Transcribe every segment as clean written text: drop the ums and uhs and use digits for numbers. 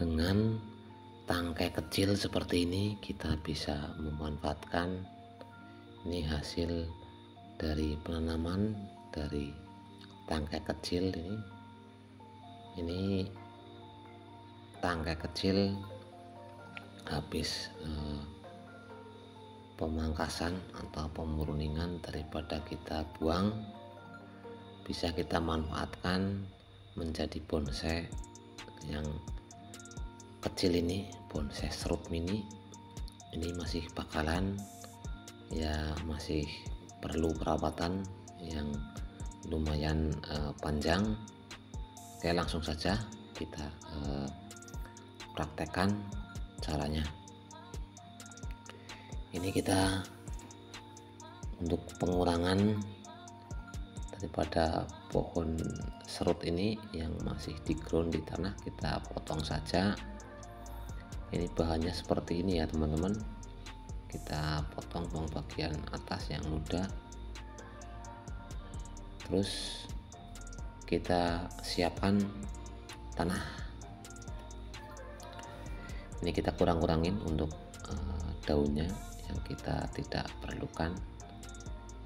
Dengan tangkai kecil seperti ini kita bisa memanfaatkan ini hasil dari penanaman dari tangkai kecil ini tangkai kecil habis pemangkasan atau pemurningan daripada kita buang, bisa kita manfaatkan menjadi bonsai yang kecil ini, bonsai serut mini. Ini masih bakalan ya, masih perlu perawatan yang lumayan panjang. Oke, langsung saja kita praktekkan caranya. Ini kita untuk pengurangan daripada pohon serut ini yang masih di ground di tanah, kita potong saja. Ini bahannya seperti ini ya teman-teman, kita potong bagian atas yang muda, terus kita siapkan tanah. Ini kita kurang-kurangin untuk daunnya yang kita tidak perlukan,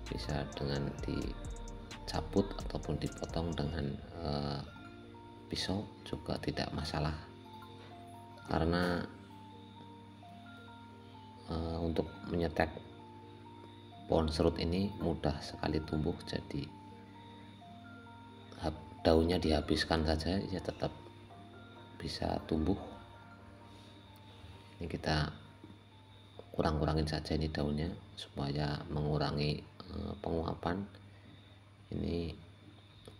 bisa dengan dicabut ataupun dipotong dengan pisau juga tidak masalah, karena untuk menyetek pohon serut ini mudah sekali tumbuh, jadi daunnya dihabiskan saja ya tetap bisa tumbuh. Ini kita kurang-kurangin saja ini daunnya supaya mengurangi penguapan. Ini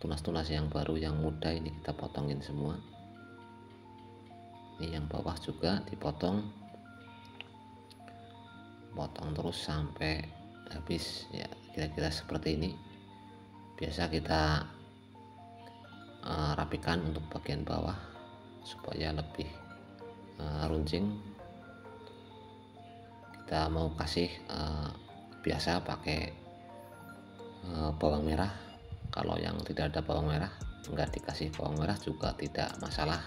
tunas-tunas yang baru yang muda ini kita potongin semua. Ini yang bawah juga dipotong, potong terus sampai habis ya, kira-kira seperti ini. Biasa kita rapikan untuk bagian bawah supaya lebih runcing. Kita mau kasih biasa pakai bawang merah. Kalau yang tidak ada bawang merah, enggak dikasih bawang merah juga tidak masalah.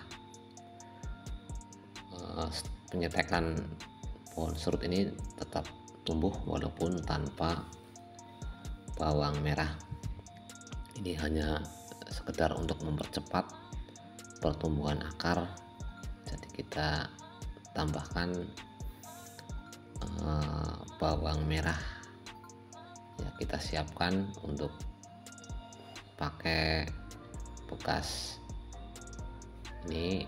Penyetekan pohon serut ini tetap tumbuh walaupun tanpa bawang merah. Ini hanya sekedar untuk mempercepat pertumbuhan akar, jadi kita tambahkan bawang merah ya. Kita siapkan untuk pakai bekas ini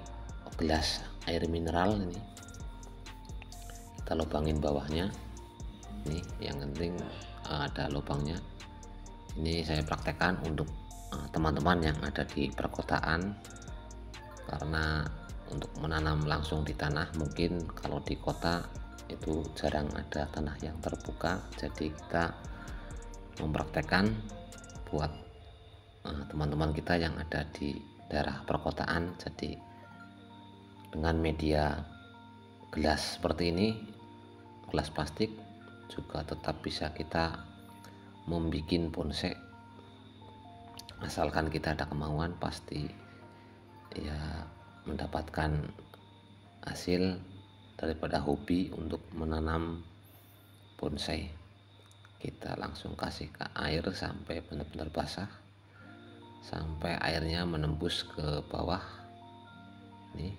gelas air mineral. Ini kita lubangin bawahnya, ini yang penting ada lubangnya. Ini saya praktekkan untuk teman-teman yang ada di perkotaan, karena untuk menanam langsung di tanah, mungkin kalau di kota itu jarang ada tanah yang terbuka, jadi kita mempraktekkan buat teman-teman kita yang ada di daerah perkotaan. Jadi dengan media gelas seperti ini, gelas plastik, juga tetap bisa kita membuat bonsai. Asalkan kita ada kemauan, pasti ya mendapatkan hasil daripada hobi untuk menanam bonsai. Kita langsung kasih ke air sampai benar-benar basah, sampai airnya menembus ke bawah. Ini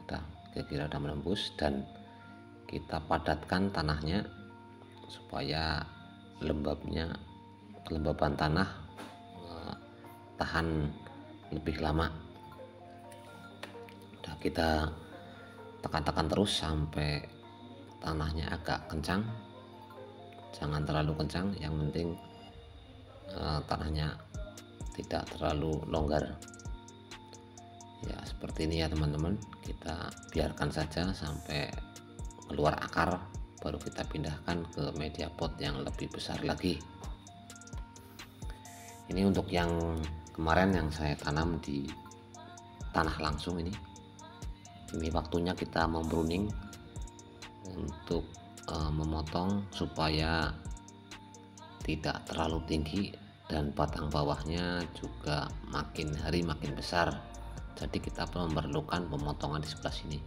udah kira-kira udah menembus, dan kita padatkan tanahnya supaya kelembaban tanah tahan lebih lama. Udah kita tekan-tekan terus sampai tanahnya agak kencang, jangan terlalu kencang, yang penting tanahnya tidak terlalu longgar ya. Seperti ini ya teman-teman, kita biarkan saja sampai keluar akar, baru kita pindahkan ke media pot yang lebih besar lagi. Ini untuk yang kemarin yang saya tanam di tanah langsung. Ini waktunya kita membruning untuk memotong supaya tidak terlalu tinggi dan batang bawahnya juga makin hari makin besar. jadi kita memerlukan pemotongan di sebelah sini.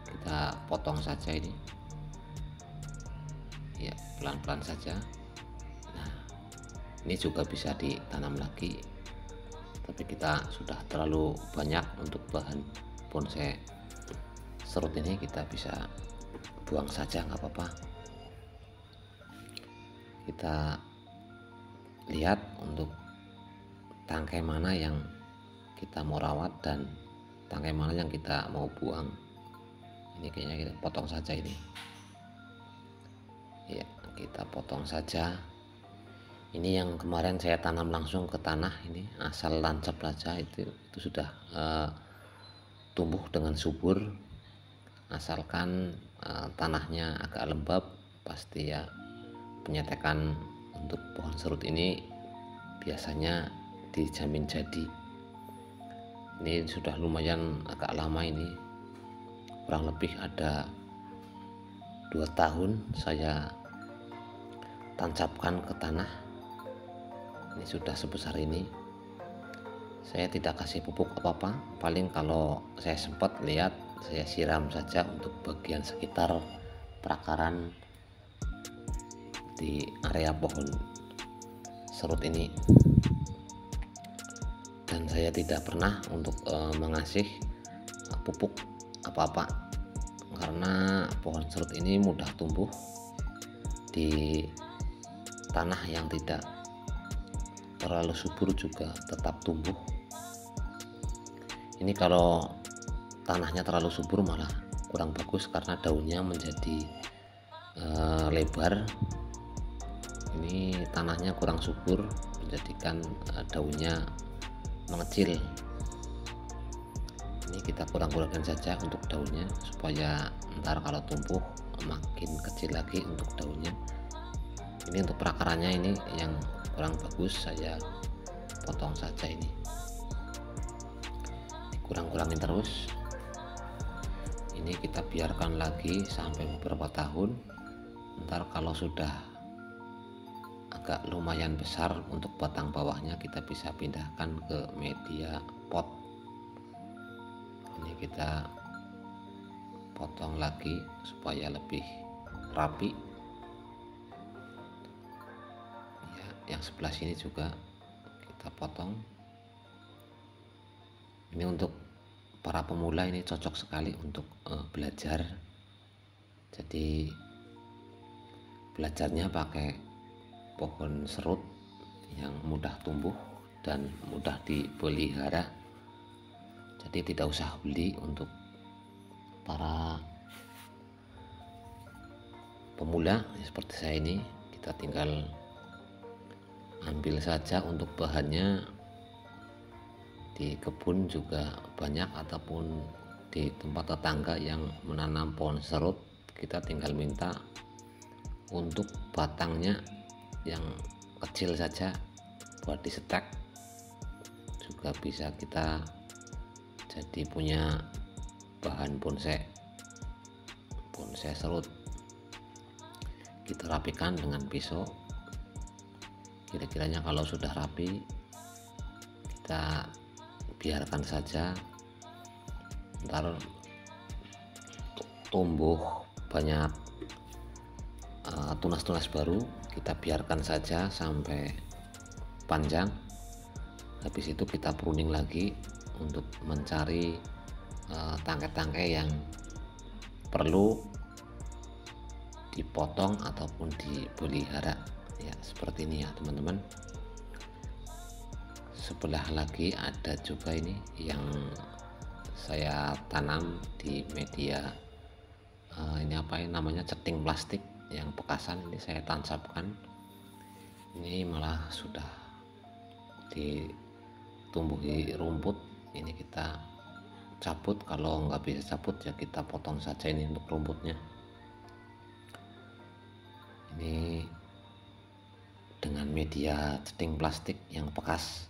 Kita potong saja ini ya, pelan-pelan saja. Nah, ini juga bisa ditanam lagi, tapi kita sudah terlalu banyak untuk bahan bonsai serut ini, kita bisa buang saja, nggak apa-apa. Kita lihat untuk tangkai mana yang kita mau rawat dan tangkai mana yang kita mau buang. Ini kayaknya kita potong saja ini ya, kita potong saja. Ini yang kemarin saya tanam langsung ke tanah, ini asal lancap saja, itu sudah tumbuh dengan subur, asalkan tanahnya agak lembab. Pasti ya, penyetekan untuk pohon serut ini biasanya dijamin jadi. Ini sudah lumayan agak lama, ini kurang lebih ada 2 tahun saya tancapkan ke tanah. Ini sudah sebesar ini. Saya tidak kasih pupuk apa-apa, paling kalau saya sempat lihat saya siram saja untuk bagian sekitar perakaran di area pohon serut ini. Dan saya tidak pernah untuk mengasih pupuk apa-apa, karena pohon serut ini mudah tumbuh di tanah yang tidak terlalu subur, juga tetap tumbuh. Ini kalau tanahnya terlalu subur malah kurang bagus, karena daunnya menjadi lebar. Ini tanahnya kurang subur, menjadikan daunnya mengecil. Ini kita kurang-kurangin saja untuk daunnya, supaya ntar kalau tumbuh makin kecil lagi untuk daunnya. Ini untuk perakarannya ini yang kurang bagus, saya potong saja ini. Kurang-kurangin terus. Ini kita biarkan lagi sampai beberapa tahun. Ntar kalau sudah agak lumayan besar untuk batang bawahnya, kita bisa pindahkan ke media pot. Ini kita potong lagi supaya lebih rapi ya. Yang sebelah sini juga kita potong. Ini untuk para pemula ini cocok sekali untuk belajar. Jadi belajarnya pakai pohon serut yang mudah tumbuh dan mudah dipelihara. Jadi tidak usah beli. Untuk para pemula seperti saya ini, kita tinggal ambil saja. Untuk bahannya di kebun juga banyak, ataupun di tempat tetangga yang menanam pohon serut, kita tinggal minta untuk batangnya yang kecil saja buat disetek, juga bisa kita jadi punya bahan bonsai serut. Kita rapikan dengan pisau. Kira-kiranya kalau sudah rapi, kita biarkan saja. Ntar tumbuh banyak tunas-tunas baru, kita biarkan saja sampai panjang. Habis itu kita pruning lagi untuk mencari tangkai-tangkai yang perlu dipotong ataupun dipelihara ya, seperti ini ya teman-teman. Sebelah lagi ada juga ini yang saya tanam di media ini apa ya namanya, ceting plastik yang bekasan. Ini saya tancapkan. Ini malah sudah ditumbuhi rumput. Ini kita cabut, kalau nggak bisa cabut ya kita potong saja ini untuk rumputnya. Ini dengan media ceting plastik yang bekas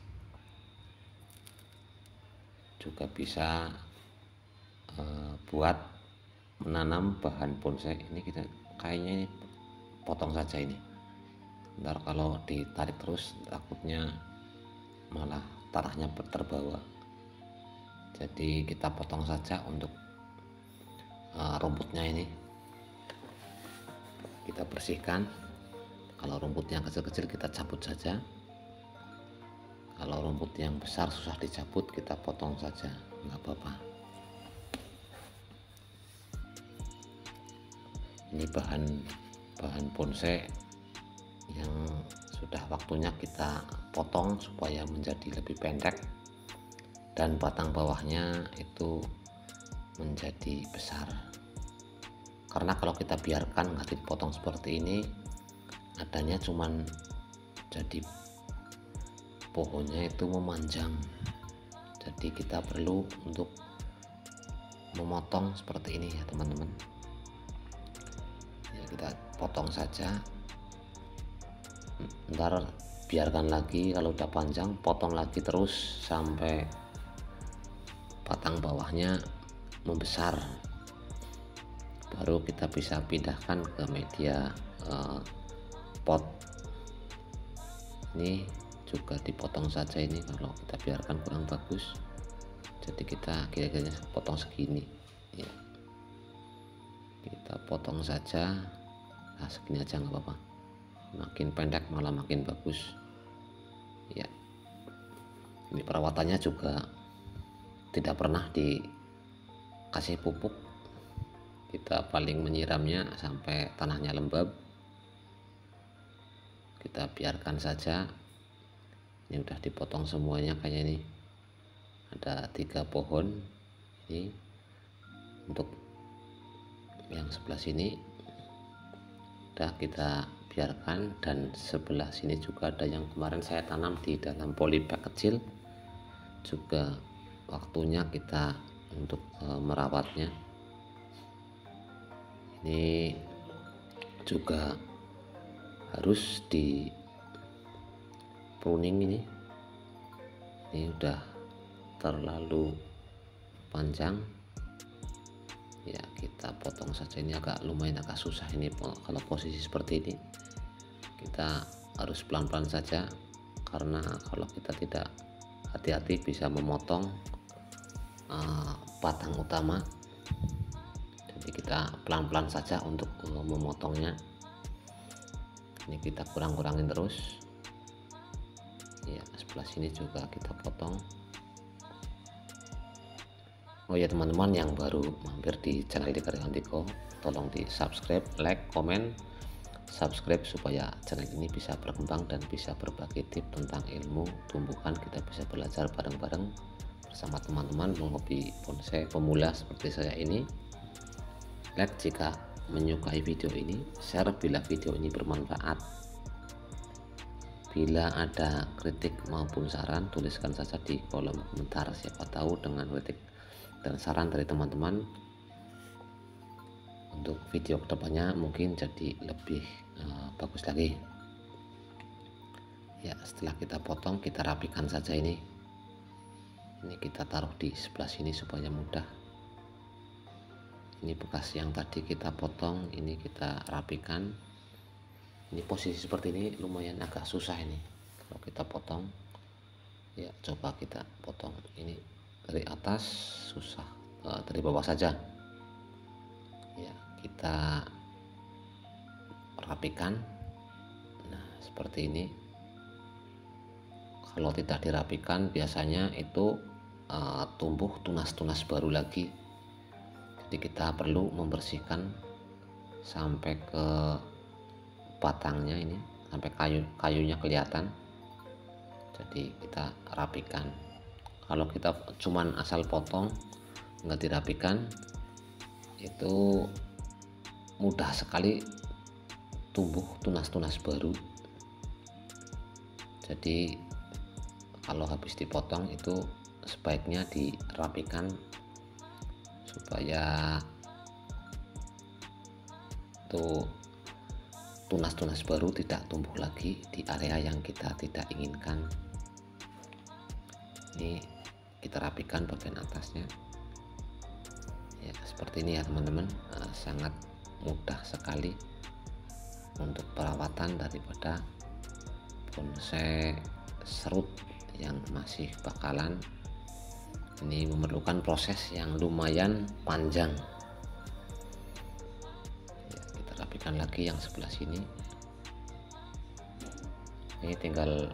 juga bisa buat menanam bahan bonsai. Ini kita kayaknya ini potong saja ini. Ntar kalau ditarik terus takutnya malah tanahnya terbawa. Jadi kita potong saja untuk rumputnya ini, kita bersihkan. Kalau rumput yang kecil-kecil kita cabut saja, kalau rumput yang besar susah dicabut kita potong saja, nggak apa-apa. Ini bahan bonsai yang sudah waktunya kita potong supaya menjadi lebih pendek dan batang bawahnya itu menjadi besar. Karena kalau kita biarkan nggak dipotong seperti ini, adanya cuman jadi pohonnya itu memanjang. Jadi kita perlu untuk memotong seperti ini ya teman-teman. Ya, kita potong saja, ntar biarkan lagi, kalau udah panjang potong lagi terus sampai batang bawahnya membesar, baru kita bisa pindahkan ke media pot. Ini juga dipotong saja, ini kalau kita biarkan kurang bagus, jadi kita kira-kira potong segini ya. Kita potong saja, nah segini aja nggak apa-apa, makin pendek malah makin bagus ya. Ini perawatannya juga tidak pernah dikasih pupuk, kita paling menyiramnya sampai tanahnya lembab. Kita biarkan saja. Ini udah dipotong semuanya, kayak ini ada 3 pohon. Ini untuk yang sebelah sini udah kita biarkan, dan sebelah sini juga ada yang kemarin saya tanam di dalam polybag kecil, juga waktunya kita untuk merawatnya. Ini juga harus di pruning, ini udah terlalu panjang ya, kita potong saja. Ini lumayan agak susah ini kalau posisi seperti ini, kita harus pelan-pelan saja, karena kalau kita tidak hati-hati bisa memotong batang utama. Jadi kita pelan-pelan saja untuk memotongnya. Ini kita kurang-kurangin terus ya. Sebelah sini juga kita potong. Oh ya teman-teman yang baru mampir di channel Karyawan Tiko, tolong di subscribe, like, komen, subscribe supaya channel ini bisa berkembang dan bisa berbagi tips tentang ilmu tumbuhan. Kita bisa belajar bareng-bareng bersama teman-teman menghobi bonsai pemula seperti saya ini. Like jika menyukai video ini, share bila video ini bermanfaat. Bila ada kritik maupun saran, tuliskan saja di kolom komentar. Siapa tahu dengan kritik dan saran dari teman-teman, untuk video kedepannya mungkin jadi lebih bagus lagi ya. Setelah kita potong, kita rapikan saja. Ini kita taruh di sebelah sini supaya mudah. Ini bekas yang tadi kita potong, ini kita rapikan. Ini posisi seperti ini lumayan agak susah ini kalau kita potong ya. Coba kita potong ini dari atas susah, dari bawah saja ya. Kita rapikan, nah seperti ini. Kalau tidak dirapikan biasanya itu tumbuh tunas-tunas baru lagi. Jadi kita perlu membersihkan sampai ke batangnya ini, sampai kayunya kelihatan. Jadi kita rapikan. Kalau kita cuman asal potong nggak dirapikan, itu mudah sekali tumbuh tunas-tunas baru. Jadi kalau habis dipotong itu sebaiknya dirapikan supaya tuh tunas-tunas baru tidak tumbuh lagi di area yang kita tidak inginkan. Ini kita rapikan bagian atasnya ya, seperti ini ya teman-teman. Sangat mudah sekali untuk perawatan daripada bonsai serut yang masih bakalan ini memerlukan proses yang lumayan panjang. Ya, kita rapikan lagi yang sebelah sini. Ini tinggal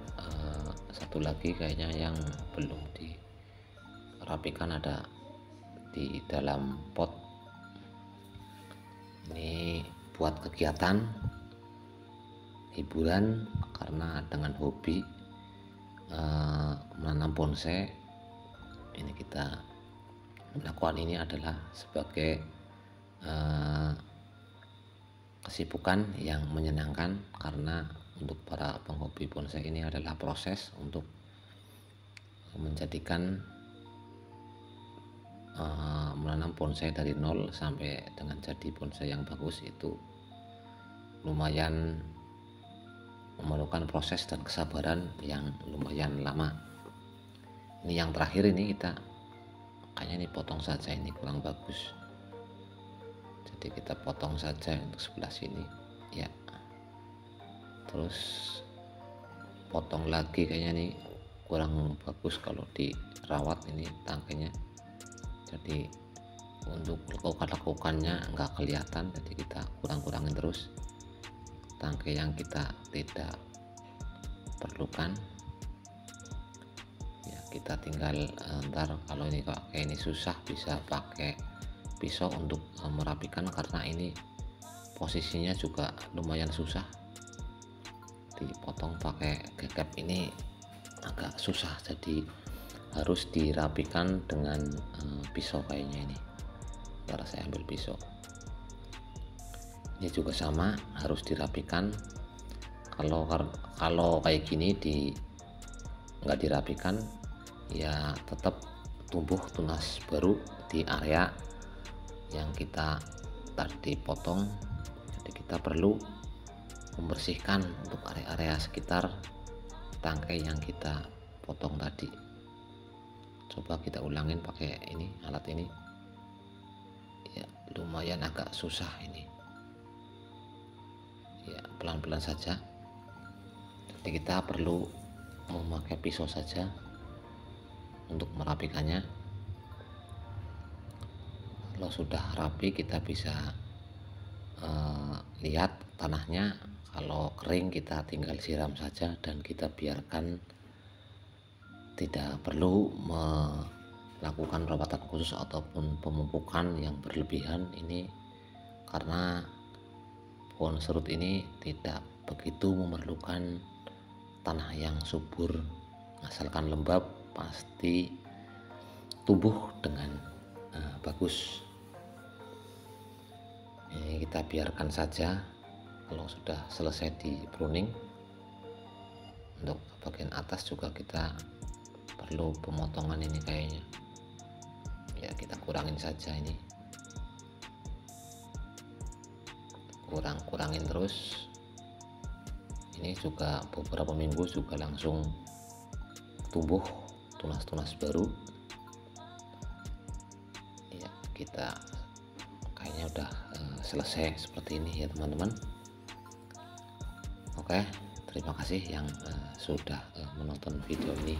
satu lagi kayaknya yang belum dirapikan, ada di dalam pot. Ini buat kegiatan hiburan, karena dengan hobi menanam bonsai ini, kita melakukan ini adalah sebagai kesibukan yang menyenangkan, karena untuk para penghobi bonsai ini adalah proses untuk menjadikan menanam bonsai dari nol sampai dengan jadi bonsai yang bagus itu lumayan memerlukan proses dan kesabaran yang lumayan lama. Ini yang terakhir ini kita kayaknya ini potong saja, ini kurang bagus, jadi kita potong saja untuk sebelah sini ya, terus potong lagi, kayaknya ini kurang bagus kalau dirawat ini tangkainya, jadi untuk lekukan-lekukannya nggak kelihatan, jadi kita kurang-kurangin terus tangkai yang kita tidak perlukan ya. Kita tinggal ntar kalau ini kayak ini susah, bisa pakai pisau untuk merapikan, karena ini posisinya juga lumayan susah, dipotong pakai gegap ini agak susah, jadi harus dirapikan dengan pisau kayaknya ini. Ntar saya ambil pisau. Ini juga sama, harus dirapikan. Kalau kayak gini nggak dirapikan ya tetap tumbuh tunas baru di area yang kita tadi potong. Jadi kita perlu membersihkan untuk area-area sekitar tangkai yang kita potong tadi. Coba kita ulangin pakai ini, alat ini ya, lumayan agak susah ini ya, pelan-pelan saja. Jadi kita perlu memakai pisau saja untuk merapikannya. Kalau sudah rapi kita bisa lihat tanahnya. Kalau kering kita tinggal siram saja dan kita biarkan, tidak perlu melakukan perawatan khusus ataupun pemupukan yang berlebihan ini, karena pohon serut ini tidak begitu memerlukan tanah yang subur, asalkan lembab pasti tumbuh dengan bagus. Ini kita biarkan saja. Kalau sudah selesai di pruning, untuk bagian atas juga kita perlu pemotongan ini kayaknya ya, kita kurangin saja ini, kurangin terus. Ini juga beberapa minggu juga langsung tumbuh tunas-tunas baru ya. Kita kayaknya udah selesai seperti ini ya teman-teman. Oke, terima kasih yang sudah menonton video ini.